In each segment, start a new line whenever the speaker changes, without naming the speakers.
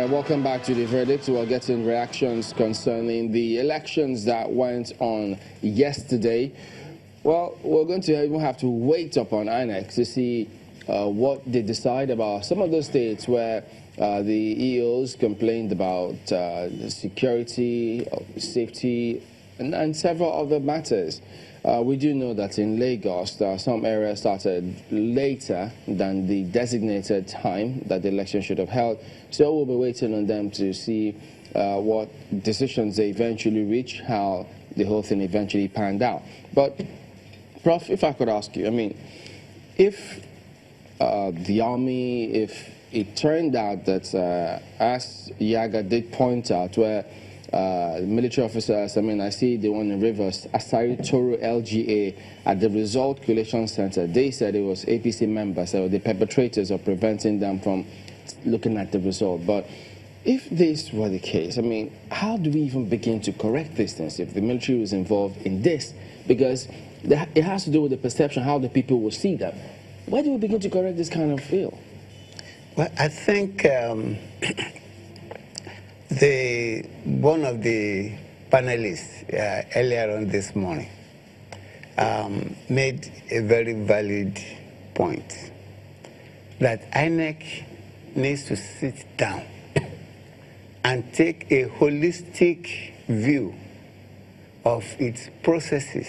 right, welcome back to the verdict. We're getting reactions concerning the elections that went on yesterday. Well, we're going to even have to wait upon INEC to see what they decide about some of those states where the EOs complained about the security, safety, and several other matters. We do know that in Lagos, some areas started later than the designated time that the election should have held. So we'll be waiting on them to see what decisions they eventually reach, how the whole thing eventually panned out. But, Prof, if I could ask you, I mean, if the army, if it turned out that, as Yaga did point out, where military officers, I mean, I see the one in Rivers, Asari Toro LGA at the Result Collation Center, they said it was APC members that were the perpetrators of preventing them from looking at the result. But if this were the case, I mean, how do we even begin to correct these things if the military was involved in this? Because it has to do with the perception, how the people will see them. Where do we begin to correct this kind of feel?
Well, I think one of the panelists earlier on this morning made a very valid point that INEC needs to sit down and take a holistic view of its processes,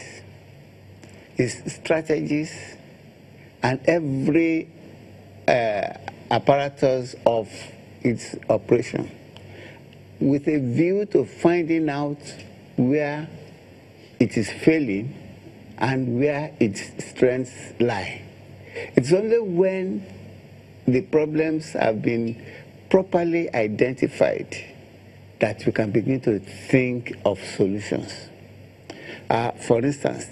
its strategies, and every apparatus of its operation, with a view to finding out where it is failing and where its strengths lie. It's only when the problems have been properly identified that we can begin to think of solutions. For instance,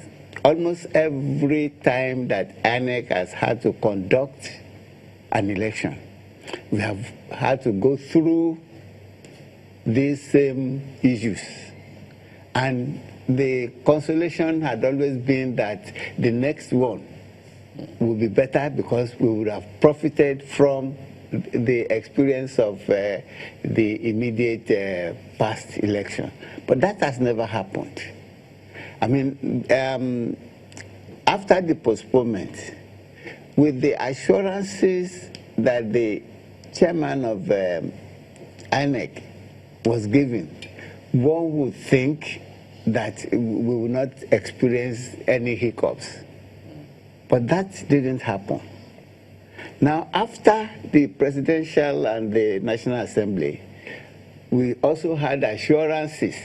almost every time that INEC has had to conduct an election, we have had to go through these same issues. And the consolation had always been that the next one will be better because we would have profited from the experience of the immediate past election. But that has never happened. I mean, after the postponement, with the assurances that the chairman of INEC was given, one would think that we will not experience any hiccups. But that didn't happen. Now, after the presidential and the National Assembly, we also had assurances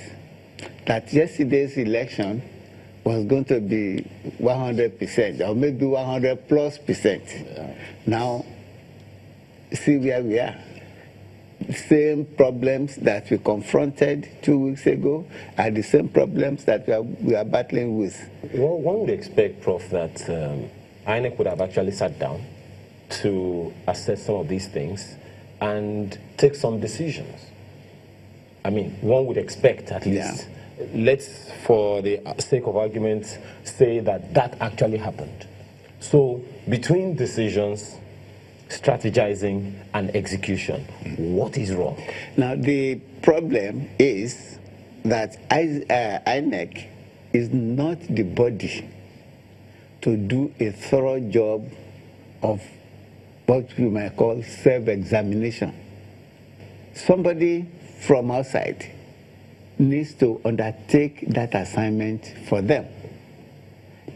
that yesterday's election was going to be 100%, or maybe 100+%. Yeah. Now, see where we are. Same problems that we confronted 2 weeks ago are the same problems that we are battling with.
Well, one would expect, Prof, that INEC would have actually sat down to assess some of these things and take some decisions. I mean, one would expect at least. Yeah. Let's, for the sake of argument, say that that actually happened. So, between decisions, strategizing, and execution, what is wrong?
Now, the problem is that INEC is not the body to do a thorough job of what we might call self-examination. Somebody from outside needs to undertake that assignment for them.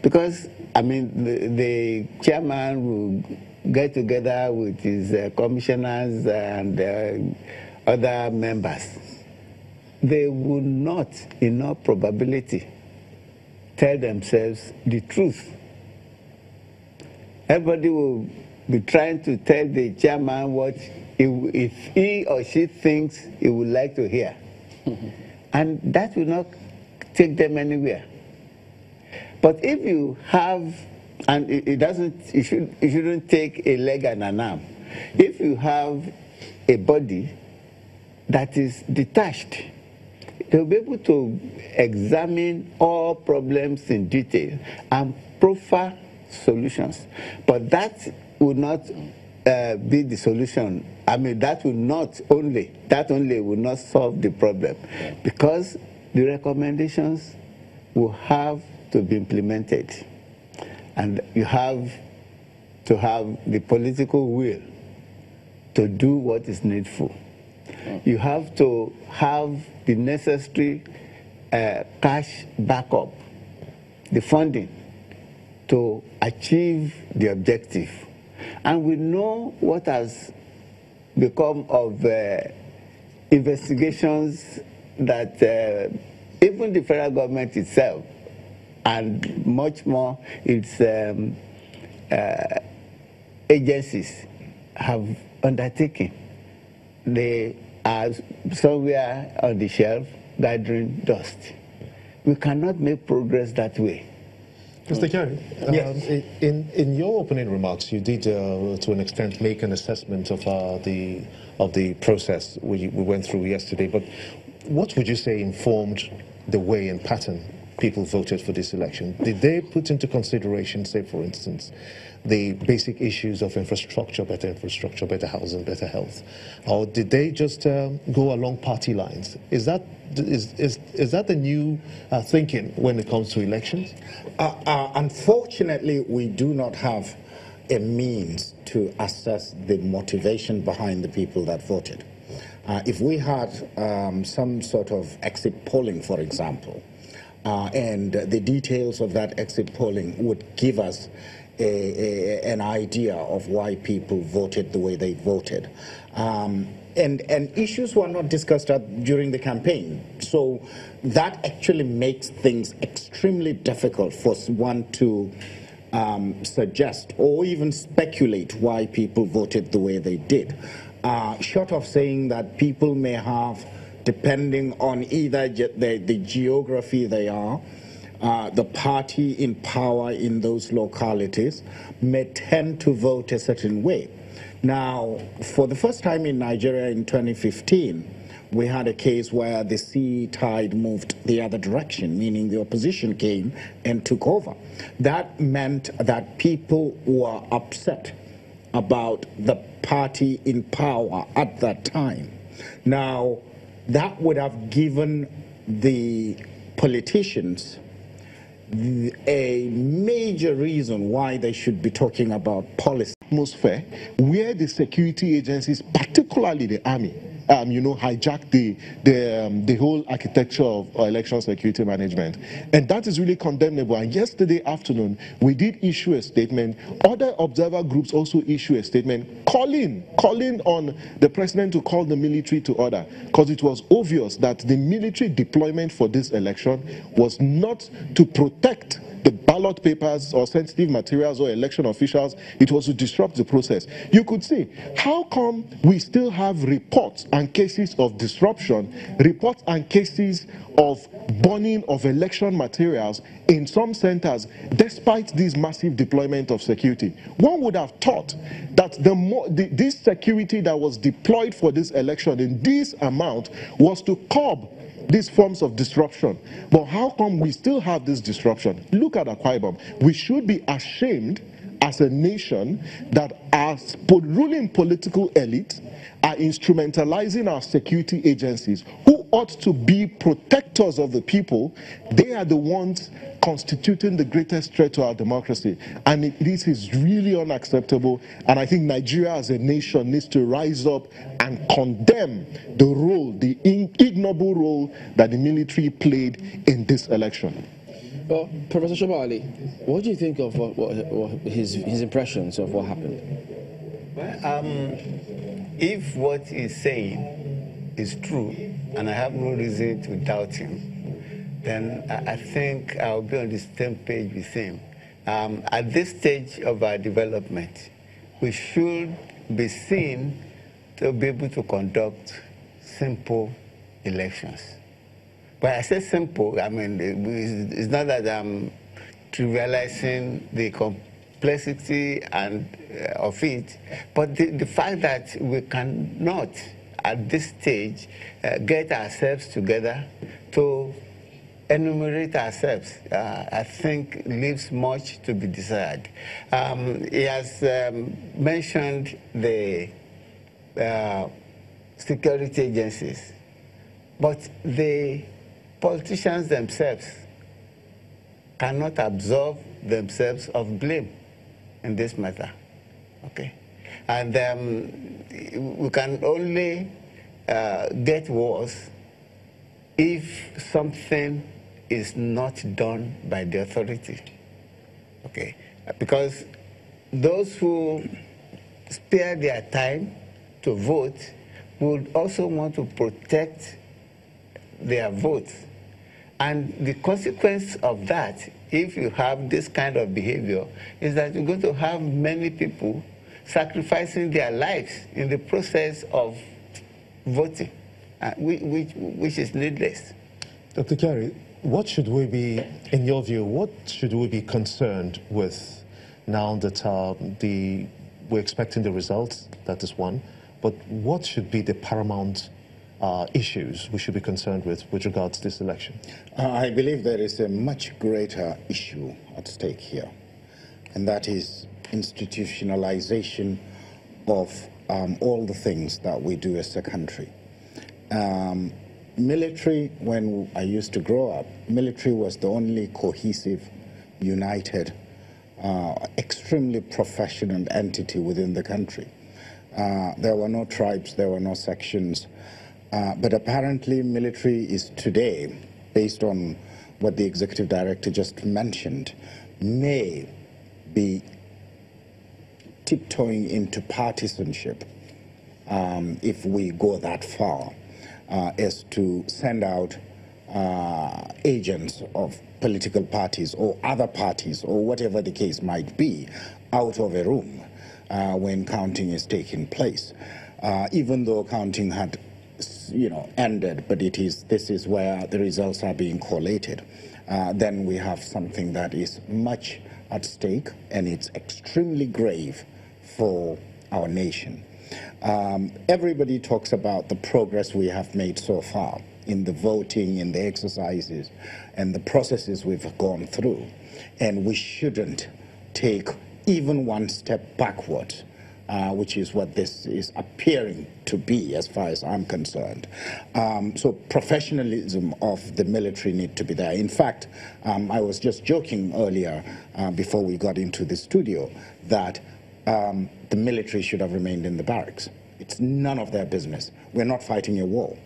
Because, I mean, the chairman will get together with his commissioners and other members. They will not, in all probability, tell themselves the truth. Everybody will be trying to tell the chairman what if he or she thinks he would like to hear. And that will not take them anywhere. But if you have, and it shouldn't take a leg and an arm. If you have a body that is detached, they'll be able to examine all problems in detail and proffer solutions. But that would not be the solution. I mean, that only will not solve the problem, because the recommendations will have to be implemented, and you have to have the political will to do what is needful. You have to have the necessary cash backup, the funding to achieve the objective. And we know what has become of investigations that even the federal government itself, and much more its agencies, have undertaken. They are somewhere on the shelf gathering dust. We cannot make progress that way.
Mr. Kerry,
yes.
In your opening remarks, you did, to an extent, make an assessment of the process we went through yesterday. But what would you say informed the way and pattern people voted for this election? Did they put into consideration, say, for instance, the basic issues of infrastructure, better housing, better health, or did they just go along party lines? Is that the new thinking when it comes to elections?
Unfortunately, we do not have a means to assess the motivation behind the people that voted. If we had some sort of exit polling, for example, and the details of that exit polling would give us an idea of why people voted the way they voted. And issues were not discussed during the campaign. So that actually makes things extremely difficult for one to suggest or even speculate why people voted the way they did. Short of saying that people may have, depending on either the geography they are, the party in power in those localities may tend to vote a certain way. Now, for the first time in Nigeria in 2015, we had a case where the sea tide moved the other direction, meaning the opposition came and took over. That meant that people were upset about the party in power at that time. Now, that would have given the politicians a major reason why they should be talking about policy.
Atmosphere where the security agencies, particularly the army, hijacked the whole architecture of election security management, and that is really condemnable. And yesterday afternoon, we did issue a statement. Other observer groups also issue a statement calling on the president to call the military to order, because it was obvious that the military deployment for this election was not to protect the ballot papers or sensitive materials or election officials. It was to disrupt the process. You could see, how come we still have reports and cases of disruption, reports and cases of burning of election materials in some centers, despite this massive deployment of security? One would have thought that this security that was deployed for this election in this amount was to curb these forms of disruption. But how come we still have this disruption? Look at Akwa Ibom. We should be ashamed as a nation that our ruling political elite are instrumentalizing our security agencies, who ought to be protectors of the people. They are the ones constituting the greatest threat to our democracy. And this is really unacceptable. And I think Nigeria as a nation needs to rise up and condemn the role, the ignoble role that the military played in this election.
Well, Professor Shomali, what do you think of what his impressions of what happened?
If what he's saying is true, and I have no reason to doubt him, then I think I'll be on the same page with him. At this stage of our development, we should be seen to be able to conduct simple elections. When I say simple, I mean, it's not that I'm trivializing the complexity of it, but the fact that we cannot, at this stage, get ourselves together to enumerate ourselves, I think leaves much to be desired. He has mentioned the security agencies, but the politicians themselves cannot absolve themselves of blame in this matter. Okay, and we can only get worse if something is not done by the authority. Okay, because those who spare their time to vote would also want to protect their votes. And the consequence of that, if you have this kind of behavior, is that you're going to have many people sacrificing their lives in the process of voting, which is needless.
Dr. Kyari, what should we be, in your view, what should we be concerned with now that we're expecting the results? That is one. But what should be the paramount issues we should be concerned with regards to this election?
I believe there is a much greater issue at stake here, and that is institutionalization of all the things that we do as a country. Military, when I used to grow up, military was the only cohesive, united, extremely professional entity within the country. There were no tribes, there were no sections, but apparently military is today, based on what the executive director just mentioned, may be tiptoeing into partisanship if we go that far as to send out agents of political parties or other parties or whatever the case might be out of a room when counting is taking place. Even though counting had ended, but this is where the results are being collated. Then we have something that is much at stake, and it's extremely grave for our nation. Everybody talks about the progress we have made so far in the voting, in the exercises, and the processes we've gone through. And we shouldn't take even one step backwards, which is what this is appearing to be as far as I'm concerned. So professionalism of the military need to be there. In fact, I was just joking earlier before we got into the studio that the military should have remained in the barracks. It's none of their business. We're not fighting a war.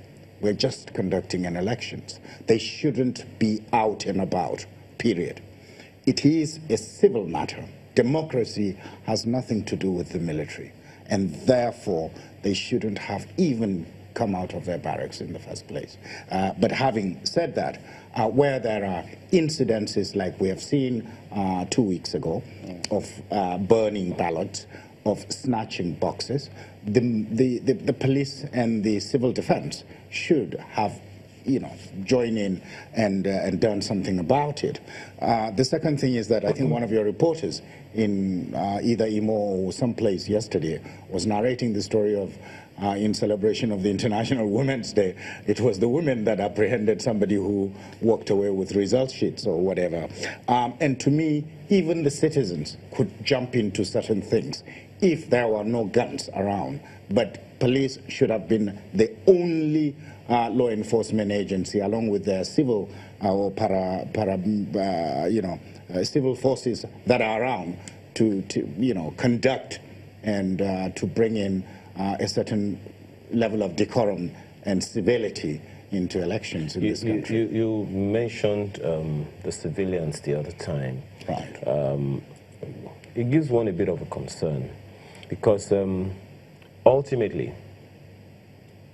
We're just conducting an elections. They shouldn't be out and about, period. It is a civil matter. Democracy has nothing to do with the military, and therefore they shouldn't have even come out of their barracks in the first place. But having said that, where there are incidences like we have seen 2 weeks ago of burning ballots, of snatching boxes, the police and the civil defense should have join in and done something about it. The second thing is that I think one of your reporters in either Imo or someplace yesterday was narrating the story of in celebration of the International Women's Day, it was the women that apprehended somebody who walked away with result sheets or whatever. And to me, even the citizens could jump into certain things if there were no guns around. But police should have been the only law enforcement agency, along with their civil or civil forces that are around to conduct and to bring in a certain level of decorum and civility into elections in this country.
You mentioned the civilians the other time.
Right.
It gives one a bit of a concern because ultimately,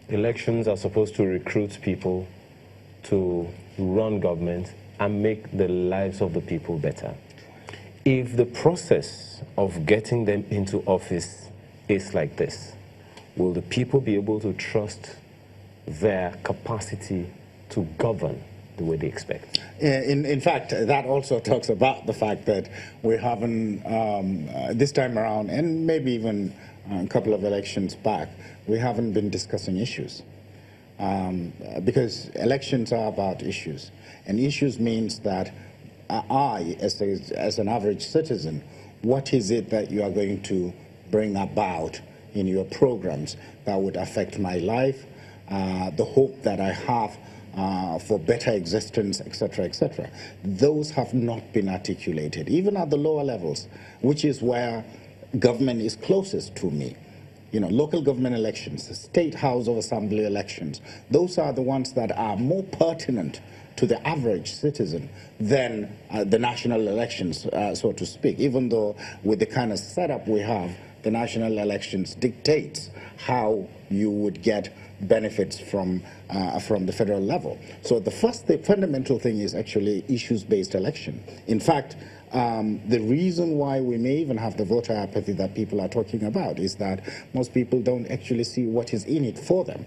elections are supposed to recruit people to run government and make the lives of the people better. If the process of getting them into office is like this, will the people be able to trust their capacity to govern the way they expect?
In fact, that also talks about the fact that we haven't, this time around, and maybe even a couple of elections back, we haven't been discussing issues. because elections are about issues. And issues means that I, as an average citizen, what is it that you are going to bring about in your programs that would affect my life, the hope that I have for better existence, etc., etc. Those have not been articulated, even at the lower levels, which is where government is closest to me. You know, local government elections, state house of assembly elections, those are the ones that are more pertinent to the average citizen than the national elections, so to speak, even though with the kind of setup we have, the national elections dictates how you would get benefits from the federal level. So the fundamental thing is actually issues-based election. In fact, the reason why we may even have the voter apathy that people are talking about is that most people don't actually see what is in it for them.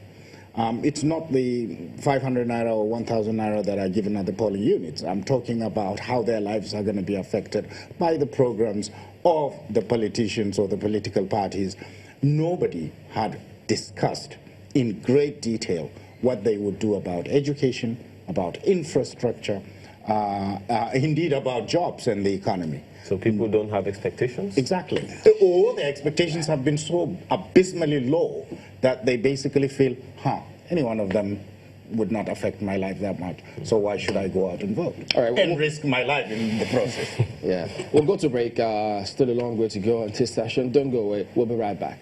It's not the 500 naira or 1,000 naira that are given at the polling units. I'm talking about how their lives are going to be affected by the programs of the politicians or the political parties. Nobody had discussed in great detail what they would do about education, about infrastructure, indeed about jobs and the economy.
So people don't have expectations?
Exactly. Or the expectations have been so abysmally low that they basically feel, any one of them would not affect my life that much, so why should I go out and vote?
All right,
and risk my life in the process.
Yeah. We'll go to break. Still a long way to go on this session. Don't go away. We'll be right back.